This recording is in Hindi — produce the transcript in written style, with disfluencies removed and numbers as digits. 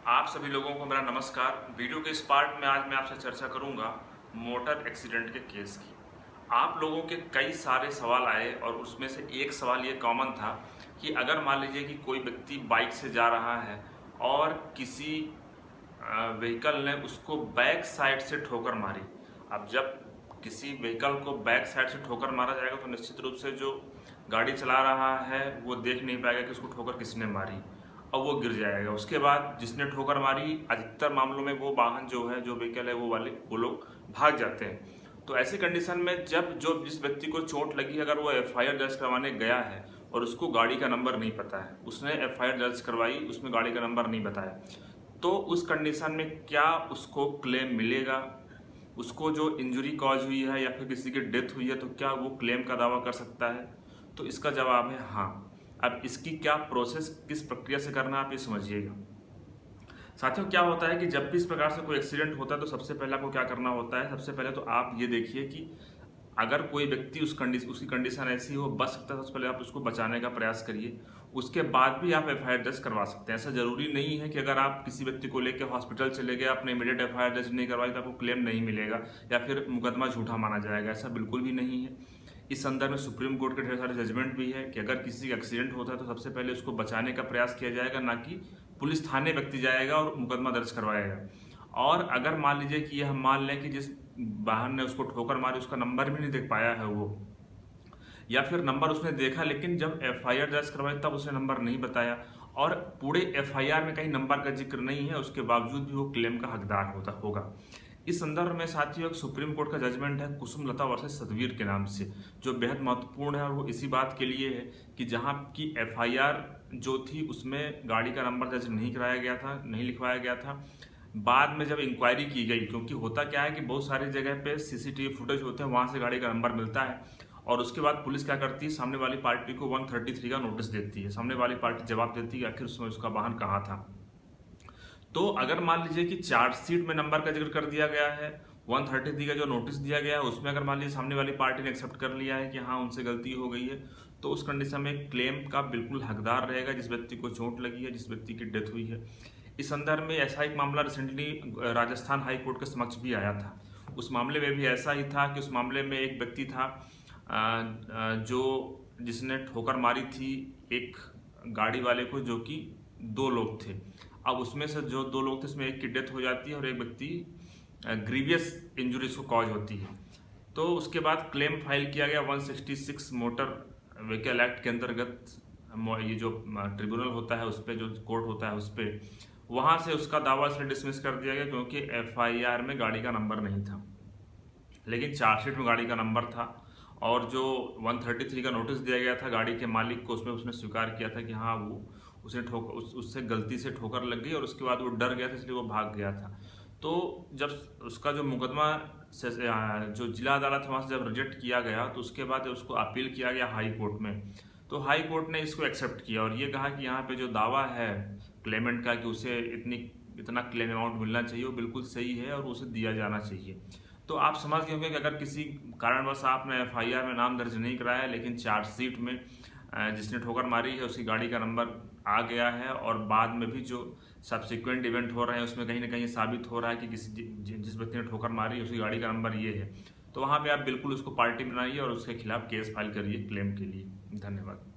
आप सभी लोगों को मेरा नमस्कार। वीडियो के इस पार्ट में आज मैं आपसे चर्चा करूंगा मोटर एक्सीडेंट के केस की। आप लोगों के कई सारे सवाल आए और उसमें से एक सवाल ये कॉमन था कि अगर मान लीजिए कि कोई व्यक्ति बाइक से जा रहा है और किसी व्हीकल ने उसको बैक साइड से ठोकर मारी। अब जब किसी व्हीकल को बैक साइड से ठोकर मारा जाएगा तो निश्चित रूप से जो गाड़ी चला रहा है वो देख नहीं पाएगा कि उसको ठोकर किसने मारी और वो गिर जाएगा। उसके बाद जिसने ठोकर मारी अधिकतर मामलों में वो वाहन जो है, जो व्हीकल है, वो लोग भाग जाते हैं। तो ऐसी कंडीशन में जब जिस व्यक्ति को चोट लगी, अगर वो एफआईआर दर्ज करवाने गया है और उसको गाड़ी का नंबर नहीं पता है, उसने एफआईआर दर्ज करवाई, उसमें गाड़ी का नंबर नहीं बताया, तो उस कंडीशन में क्या उसको क्लेम मिलेगा? उसको जो इंजरी कॉज हुई है या फिर किसी की डेथ हुई है तो क्या वो क्लेम का दावा कर सकता है? तो इसका जवाब है हाँ। अब इसकी क्या प्रोसेस, किस प्रक्रिया से करना है आप ये समझिएगा। साथियों, क्या होता है कि जब भी इस प्रकार से कोई एक्सीडेंट होता है तो सबसे पहले आपको क्या करना होता है? सबसे पहले तो आप ये देखिए कि अगर कोई व्यक्ति उसकी कंडीशन ऐसी हो, बच सकता है, सबसे पहले आप उसको बचाने का प्रयास करिए। उसके बाद भी आप एफआईआर दर्ज करवा सकते हैं। ऐसा जरूरी नहीं है कि अगर आप किसी व्यक्ति को लेकर हॉस्पिटल चले गए, आपने इमीडिएट एफआईआर दर्ज नहीं करवाई तो आपको क्लेम नहीं मिलेगा या फिर मुकदमा झूठा माना जाएगा। ऐसा बिल्कुल भी नहीं है। इस संदर्भ में सुप्रीम कोर्ट के ढेर सारे जजमेंट भी है कि अगर किसी का एक्सीडेंट होता है तो सबसे पहले उसको बचाने का प्रयास किया जाएगा, ना कि पुलिस थाने व्यक्ति जाएगा और मुकदमा दर्ज करवाएगा। और अगर मान लीजिए कि हम मान लें कि जिस वाहन ने उसको ठोकर मारी उसका नंबर भी नहीं देख पाया है वो, या फिर नंबर उसने देखा लेकिन जब एफआईआर दर्ज करवाई तब उसने नंबर नहीं बताया और पूरे एफआईआर में कहीं नंबर का जिक्र नहीं है, उसके बावजूद भी वो क्लेम का हकदार होगा। इस संदर्भ में साथियों एक सुप्रीम कोर्ट का जजमेंट है कुसुम लता वर्सेस सतवीर के नाम से, जो बेहद महत्वपूर्ण है और वो इसी बात के लिए है कि जहां की एफआईआर जो थी उसमें गाड़ी का नंबर दर्ज नहीं कराया गया था, नहीं लिखवाया गया था। बाद में जब इंक्वायरी की गई, क्योंकि होता क्या है कि बहुत सारी जगह पे सीसीटीवी फुटेज होते हैं, वहां से गाड़ी का नंबर मिलता है और उसके बाद पुलिस क्या करती है, सामने वाली पार्टी को 133 का नोटिस देती है। सामने वाली पार्टी जवाब देती है आखिर उसमें उसका वाहन कहाँ था। तो अगर मान लीजिए कि चार्जशीट में नंबर का जिक्र कर दिया गया है, 133 का जो नोटिस दिया गया है उसमें अगर मान लीजिए सामने वाली पार्टी ने एक्सेप्ट कर लिया है कि हाँ उनसे गलती हो गई है, तो उस कंडीशन में क्लेम का बिल्कुल हकदार रहेगा जिस व्यक्ति को चोट लगी है, जिस व्यक्ति की डेथ हुई है। इस संदर्भ में ऐसा एक मामला रिसेंटली राजस्थान हाई कोर्ट के समक्ष भी आया था। उस मामले में भी ऐसा ही था कि उस मामले में एक व्यक्ति था जो जिसने ठोकर मारी थी एक गाड़ी वाले को, जो कि दो लोग थे। अब उसमें से जो दो लोग थे उसमें एक की डेथ हो जाती है और एक व्यक्ति ग्रीवियस इंजरीज को कॉज होती है। तो उसके बाद क्लेम फाइल किया गया 166 मोटर व्हीकल एक्ट के अंतर्गत। ये जो ट्रिब्यूनल होता है उस पर, जो कोर्ट होता है उस पर, वहाँ से उसका दावा इसलिए डिसमिस कर दिया गया क्योंकि एफआईआर में गाड़ी का नंबर नहीं था, लेकिन चार्जशीट में गाड़ी का नंबर था। और जो 133 का नोटिस दिया गया था गाड़ी के मालिक को, उसमें उसने स्वीकार किया था कि हाँ वो उसे उससे गलती से ठोकर लग गई और उसके बाद वो डर गया था इसलिए वो भाग गया था। तो जब उसका जो मुकदमा जो जिला अदालत है वहाँ से जब रिजेक्ट किया गया तो उसके बाद उसको अपील किया गया हाई कोर्ट में, तो हाई कोर्ट ने इसको एक्सेप्ट किया और ये कहा कि यहाँ पे जो दावा है क्लेमेंट का कि उसे इतना क्लेम अमाउंट मिलना चाहिए वो बिल्कुल सही है और उसे दिया जाना चाहिए। तो आप समझ गए होंगे कि अगर किसी कारणवश आपने एफआईआर में नाम दर्ज नहीं कराया लेकिन चार्जशीट में जिसने ठोकर मारी है उसकी गाड़ी का नंबर आ गया है और बाद में भी जो सब्सिक्वेंट इवेंट हो रहे हैं उसमें कहीं ना कहीं साबित हो रहा है कि जिस व्यक्ति ने ठोकर मारी है उसकी गाड़ी का नंबर ये है, तो वहाँ पे आप बिल्कुल उसको पार्टी बनाइए और उसके खिलाफ केस फाइल करिए क्लेम के लिए। धन्यवाद।